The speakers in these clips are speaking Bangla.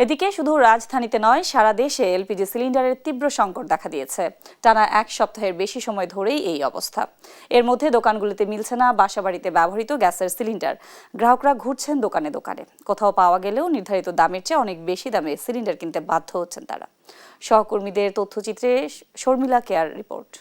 এদিকে শুধু রাজধানীতে নয়, সারা দেশে এলপিজি সিলিন্ডারের তীব্র সংকট দেখা দিয়েছে। টানা এক সপ্তাহের বেশি সময় ধরেই এই অবস্থা। এর মধ্যে দোকানগুলিতে মিলছে না বাসাবাড়িতে ব্যবহৃত গ্যাসের সিলিন্ডার। গ্রাহকরা ঘুরছেন দোকানে দোকানে, কোথাও পাওয়া গেলেও নির্ধারিত দামের চেয়ে অনেক বেশি দামে সিলিন্ডার কিনতে বাধ্য হচ্ছেন তারা। সহকর্মীদের তথ্যচিত্রে শর্মিলা কেয়ার রিপোর্ট।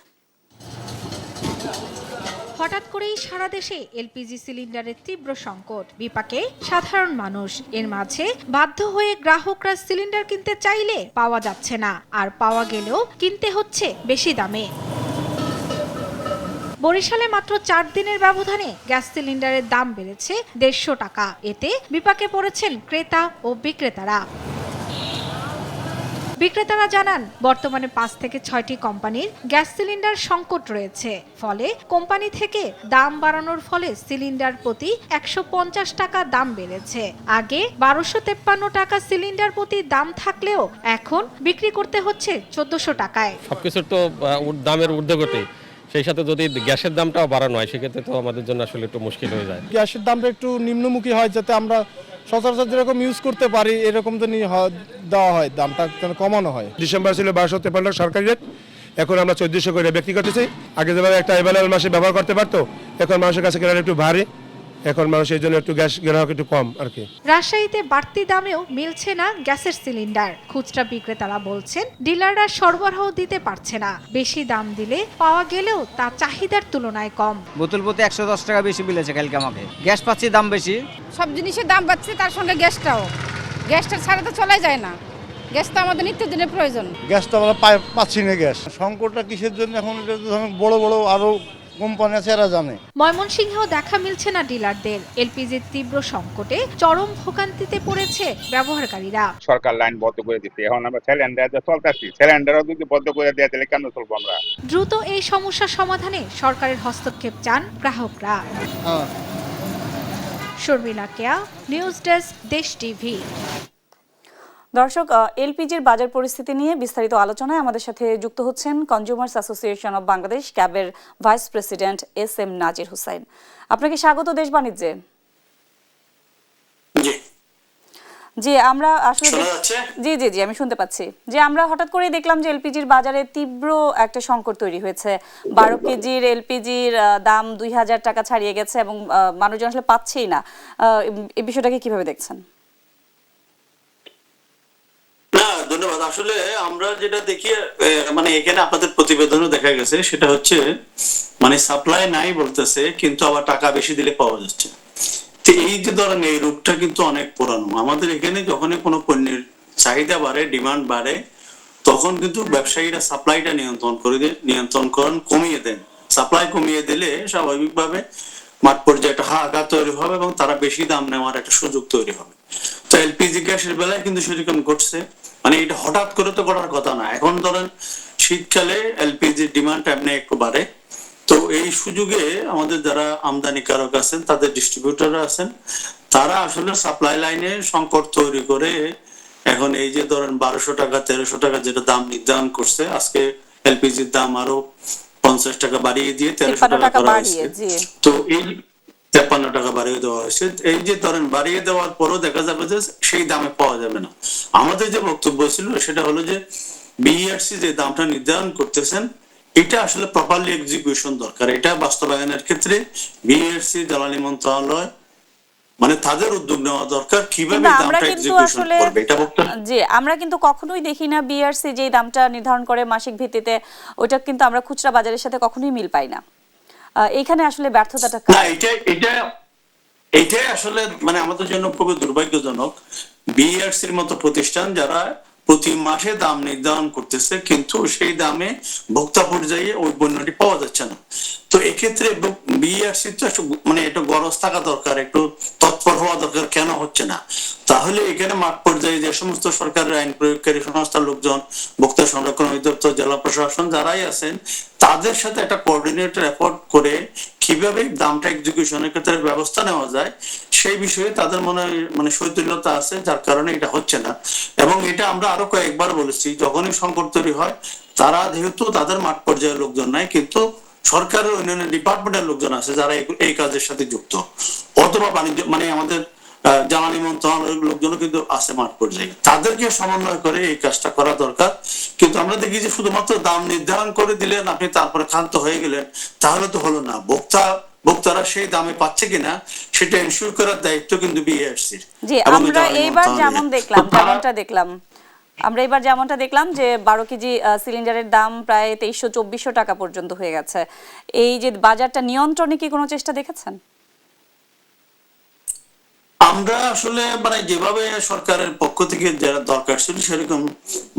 হঠাৎ করেই সারা দেশে এলপিজি সিলিন্ডারের তীব্র সংকট, বিপাকে সাধারণ মানুষ। এর মাঝে বাধ্য হয়ে গ্রাহকরা সিলিন্ডার কিনতে চাইলে পাওয়া যাচ্ছে না, আর পাওয়া গেলেও কিনতে হচ্ছে বেশি দামে। বরিশালে মাত্র 4 দিনের ব্যবধানে গ্যাস সিলিন্ডারের দাম বেড়েছে 150 টাকা। এতে বিপাকে পড়েছেন ক্রেতা ও বিক্রেতারা। বিক্রেতারা জানান, বর্তমানে 5 থেকে 6টি কোম্পানির গ্যাস সিলিন্ডার সংকট রয়েছে। ফলে কোম্পানি থেকে দাম বাড়ানোর ফলে সিলিন্ডার প্রতি 150 টাকা দাম বেড়েছে। আগে 1253 টাকা সিলিন্ডার প্রতি দাম থাকলেও এখন বিক্রি করতে হচ্ছে 1400 টাকায়। সবকিছুর তো দামের ঊর্ধ্বগতি, সেই সাথে যদি গ্যাসের দামটাও বাড়ানো হয় সেক্ষেত্রে তো আমাদের জন্য আসলে একটু মুশকিল হয়ে যায়। গ্যাসের দামটা একটু নিম্নমুখী হয়, যাতে আমরা সচরাচর যেরকম ইউজ করতে পারি এরকম তো দেওয়া হয়, দামটা কমানো হয়। ডিসেম্বর ছিল 1253 সরকারি রেট, এখন আমরা 1400 করে বিক্রি করতেছি। আগে যেভাবে একটা অ্যাভেলেবল মাসে ব্যবহার করতে পারতো, এখন মানুষের কাছে কেনার একটু ভারী, এখন মানুষের জন্য একটু গ্যাস গ্রাহক একটু কম আর কি। রাজশাহীতে বাড়তি দামেও মিলছে না গ্যাসের সিলিন্ডার। খুচরা বিক্রেতারা বলছেন, ডিলাররা সরবরাহ দিতে পারছে না। বেশি দাম দিলে পাওয়া গেলেও তা চাহিদার তুলনায় কম। বোতল প্রতি 110 টাকা বেশি মিলেছে কালকে আমাকে। গ্যাস পাচ্ছি দাম বেশি, সব জিনিসের দাম বাড়ছে, তার সঙ্গে গ্যাসটা ছাড়া তো চলাই যায় না। গ্যাস তো আমাদের নিত্যদিনের প্রয়োজন। গ্যাসটা আমরা পাচ্ছি না। গ্যাস সংকটটা কিসের জন্য এখন, বড় বড় আরো কোম্পানি আছে এরা জানে। ময়মনসিংহেও দেখা মিলছে না ডিলারদের। এলপিজির তীব্র সংকটে চরম ভোগান্তিতে পড়েছে ব্যবহারকারীরা। সরকার লাইন বন্ধ করে দিচ্ছে, এখন আমরা সিলিন্ডার চলতেছি, সিলিন্ডারও যদি বন্ধ করে দেওয়া তাহলে কেন চলবো আমরা? দ্রুত এই সমস্যা সমাধানে সরকারের হস্তক্ষেপ চান গ্রাহকরা। শর্মিলা কেয়া, নিউজ ডেস্ক, দেশ টিভি। দর্শক, এলপিজির বাজার পরিস্থিতি নিয়ে বিস্তারিত আলোচনায় আমাদের সাথে যুক্ত হচ্ছেন কনজিউমার্স অ্যাসোসিয়েশন অব বাংলাদেশ ক্যাবের ভাইস প্রেসিডেন্ট SM নাজির হুসাইন। আপনাকে স্বাগত দেশ বাণিজ্যে। জি, আমরা আসলে জি আমি শুনতে পাচ্ছি। যে আমরা হঠাৎ করেই দেখলাম যে এলপিজির বাজারে তীব্র একটা সংকট তৈরি হয়েছে। 12 কেজির এলপিজির দাম 2000 টাকা ছাড়িয়ে গেছে এবং মানুষজন আসলে পাচ্ছেই না। এই বিষয়টাকে কিভাবে দেখছেন? ধন্যবাদ। আসলে আমরা যেটা দেখি, মানে এখানে আপনাদের প্রতিবেদনও দেখা গেছে, সেটা হচ্ছে মানে সাপ্লাই নাই বলতেছে, কিন্তু আবার টাকা বেশি দিলে পাওয়া যাচ্ছে। তো এই যে ধরেন এই রূপটা কিন্তু অনেক পুরানো। আমাদের এখানে যখনই কোনো পণ্যের চাহিদা বাড়ে, ডিমান্ড বাড়ে, তখন কিন্তু ব্যবসায়ীরা সাপ্লাইটা নিয়ন্ত্রণ কমিয়ে দেন। সাপ্লাই কমিয়ে দিলে স্বাভাবিকভাবে মাঠ পর্যায়ে একটা হাহাকার তৈরি হবে এবং তারা বেশি দাম নেওয়ার একটা সুযোগ তৈরি হবে। তো এলপিজি গ্যাসের বেলায় কিন্তু সেরকম ঘটছে। মানে এটা হঠাৎ করে তো করার কথা না। এখন ধরেন শীতকালে এলপিজির ডিমান্ড এমনি একটু বাড়ে, তো এই সুযোগে আমাদের যারা আমদানিকারক আছেন, তাদের ডিস্ট্রিবিউটররা আছেন, তারা আসলে সাপ্লাই লাইনে সংকট তৈরি করে এখন এই যে ধরেন 1200 টাকা 1300 টাকা যেটা দাম নির্ধারণ করছে, আজকে এলপিজির দাম আরো 50 টাকা বাড়িয়ে দিয়ে 1300 টাকা করা হয়েছে। তো এই 53 টাকা বাড়িয়ে দেওয়া হয়েছে। এই যে ধরেন বাড়িয়ে দেওয়ার পরও দেখা যাবে যে সেই দামে পাওয়া যাবে না। আমাদের যে বক্তব্য ছিল সেটা হলো যে বিইআরসি যে দামটা নির্ধারণ করতেছেন, এটা আসলে প্রপারলি এক্সিকিউশন দরকার। এটা বাস্তবায়নের ক্ষেত্রে বিইআরসি, জ্বালানি মন্ত্রণালয়, মানে তাদের উদ্যোগ নেওয়া দরকার কিভাবে দামটা এক্সিকিউশন করবে। এটা জি, আমরা কিন্তু কখনোই দেখি না বিইআরসি যে দামটা নির্ধারণ করে মাসিক ভিত্তিতে, ওটা কিন্তু আমরা খুচরা বাজারের সাথে কখনোই মিল পাই না। এখানে আসলে ব্যর্থতাটা না, এটাই আসলে মানে আমাদের জন্য খুবই দুর্ভাগ্যজনক। বিইআরসির মতো প্রতিষ্ঠান যারা প্রতি মাসে দাম নির্ধারণ করতেছে, কিন্তু সেই দামে ভোক্তা পর্যায়ে ওই পণ্যটি পাওয়া যাচ্ছে না। তো এক্ষেত্রে বিইআরসি তো একটু মানে একটু গরজ থাকা দরকার, একটু তৎপর হওয়া দরকার। কেন হচ্ছে না? তাহলে এখানে মাঠ পর্যায়ে যে সমস্ত সরকারের আইন প্রয়োগকারী সংস্থার লোকজন, ভোক্তা সংরক্ষণ অধিদপ্তর, জেলা প্রশাসন যারাই আছেন, তাদের সাথে একটা কোঅর্ডিনেটেড এফোর্ট করে কিভাবে দামটা এক্সিকিউশনের ক্ষেত্রে ব্যবস্থা নেওয়া যায়, সেই বিষয়ে তাদের মনে মানে শৈথিল্যতা আছে, যার কারণে এটা হচ্ছে না। এবং এটা আমরা আরো কয়েকবার বলেছি, যখনই সংকট তৈরি হয়, তারা যেহেতু তাদের মাঠ পর্যায়ের লোকজন নাই, কিন্তু সরকারের অন্যান্য ডিপার্টমেন্টের লোকজন আছে যারা এই কাজের সাথে যুক্ত, অথবা বাণিজ্য মানে আমাদের জ্বালানি মন্ত্রণালয়ের লোকজনও কিন্তু আছে মাঠ পর্যায়ে, তাদেরকে সমন্বয় করে এই কাজটা করা দরকার। কিন্তু আমরা দেখি যে শুধুমাত্র দাম নির্ধারণ করে দিলেন আপনি, তারপরে ক্ষান্ত হয়ে গেলেন, তাহলে তো হলো না। ভোক্তারা সেই দামে পাচ্ছে কিনা সেটা এনশিওর করার দায়িত্ব কিন্তু বিএসসির। জি, আমরা এইবার যেমনটা দেখলাম যে 12 কেজি সিলিন্ডারের দাম প্রায় 2300-2400 টাকা পর্যন্ত হয়ে গেছে। এই যে বাজারটা নিয়ন্ত্রণে কি কোনো চেষ্টা দেখেছেন? আমরা আসলে মানে যেভাবে সরকারের পক্ষ থেকে যারা দরকার ছিল সেরকম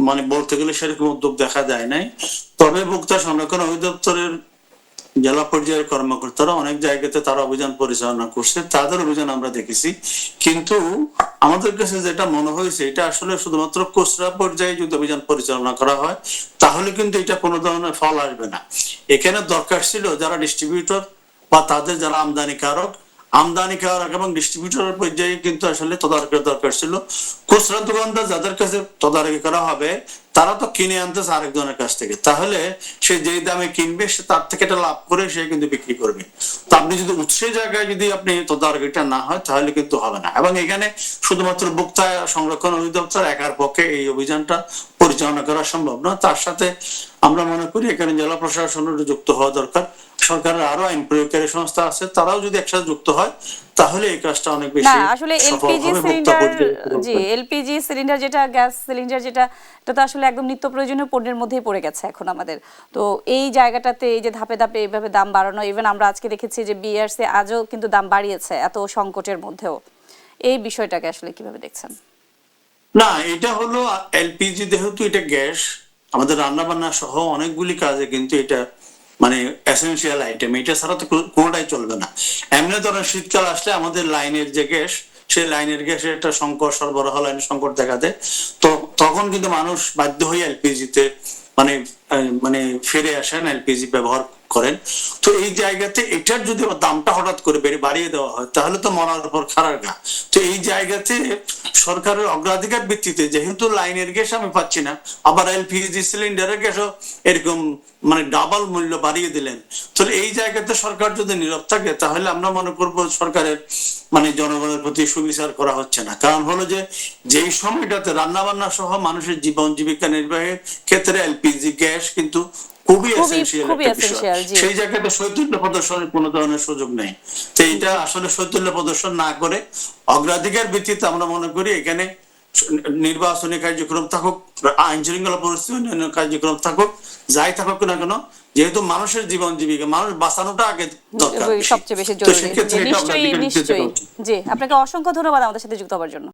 মানে বলতে গেলে সেরকম উদ্যোগ দেখা যায় নাই। তবে ভোক্তা সংরক্ষণ অধিদপ্তরের জেলা পর্যায়ের কর্মকর্তারা অনেক জায়গাতে তারা অভিযান পরিচালনা করছে, তাদের অভিযান আমরা দেখেছি। কিন্তু আমাদের কাছে যেটা মনে হয়েছে, এটা আসলে শুধুমাত্র খুচরা পর্যায়ে যদি অভিযান পরিচালনা করা হয় তাহলে কিন্তু এটা কোনো ধরনের ফল আসবে না। এখানে দরকার ছিল যারা ডিস্ট্রিবিউটর বা তাদের যারা আমদানিকারক এবং ডিস্ট্রিবিউটরের পর্যায়ে কিন্তু আসলে তদারকির দরকার ছিল। খুচরা দোকানদার যাদের কাছে তদারকি করা হবে তারা তো কিনে আনতেছে আরেকজনের কাছ থেকে, তাহলে সে যেই দামে কিনবে সে তার থেকে এটা লাভ করে সে কিন্তু বিক্রি করবে। তো আপনি যদি উৎসের জায়গায় যদি আপনি তদারকিটা না হয় তাহলে কিন্তু হবে না। এবং এখানে শুধুমাত্র ভোক্তা সংরক্ষণ অধিদপ্তর একার পক্ষে এই অভিযানটা পরিচালনা করা সম্ভব না। তার সাথে আমরা মনে করি এখানে জেলা প্রশাসনের যুক্ত হওয়া দরকার। সরকারের আরো আইন প্রয়োগকারী সংস্থা আছে, তারাও যদি একসাথে যুক্ত হয় তাহলে এই কাজটা অনেক বেশি না, আসলে এলপিজি সিলিন্ডার যেটা গ্যাস সিলিন্ডার যেটা, এটা তো আসলে একদম নিত্য প্রয়োজনীয় পণ্যের মধ্যেই পড়ে গেছে এখন আমাদের। তো এই জায়গাটাতে এই যে ধাপে ধাপে এইভাবে দাম বাড়ানো, ইভেন আমরা আজকে দেখেছি যে বিআরসি আজও কিন্তু দাম বাড়িয়েছে এত সংকটের মধ্যেও। এই বিষয়টাকে আসলে কিভাবে দেখছেন? না, এটা হলো এলপিজি, যেহেতু এটা গ্যাস, আমাদের রান্না বান্না সহ অনেকগুলি কাজে কিন্তু এটা মানে এসেনশিয়াল আইটেম, এটা ছাড়া তো কোনোটাই চলবে না। এমনি ধরেন শীতকাল আসলে আমাদের লাইনের যে গ্যাস, সেই লাইনের গ্যাসের একটা সংকট, সরবরাহ লাইনের সংকট দেখা দেয়। তো তখন কিন্তু মানুষ বাধ্য হয়ে এলপিজিতে মানে ফিরে আসেন, এলপিজি ব্যবহার করেন। তো এই জায়গাতে এটার যদি দামটা হঠাৎ করে বাড়িয়ে দেওয়া হয় তাহলে তো মরার উপর খাড়ার ঘা। তো এই জায়গাতে সরকারের অগ্রাধিকার ভিত্তিতে, যেহেতু লাইনের গ্যাস আমি পাচ্ছি না, আবার এলপিজি সিলিন্ডারের গ্যাসও এরকম মানে ডাবল মূল্য বাড়িয়ে দিলেন, তাহলে এই জায়গাতে সরকার যদি নীরব থাকে তাহলে আমরা মনে করবো সরকারের মানে জনগণের প্রতি সুবিচার করা হচ্ছে না। কারণ হলো যে যেই সময়টাতে রান্না বান্না সহ মানুষের জীবন জীবিকা নির্বাহের ক্ষেত্রে এলপিজি গ্যাস কিন্তু খুবই এসেনশিয়াল একটা বিষয়, সেই জায়গাতে শৈথল্য প্রদর্শনের কোনো ধরনের সুযোগ নেই। তো এইটা আসলে শৈথল্য প্রদর্শন না করে অগ্রাধিকার ভিত্তিতে আমরা মনে করি এখানে নির্বাচনী কার্যক্রম থাকুক, আইন শৃঙ্খলা পরিস্থিতি উন্নয়নের কার্যক্রম থাকুক, যাই থাকুক না কেন, যেহেতু মানুষের জীবন জীবিকা, মানুষ বাঁচানোটা আগে দরকার, সবচেয়ে বেশি জরুরি। নিশ্চয়ই। জি, আপনাকে অসংখ্য ধন্যবাদ আমাদের সাথে যুক্ত হওয়ার জন্য।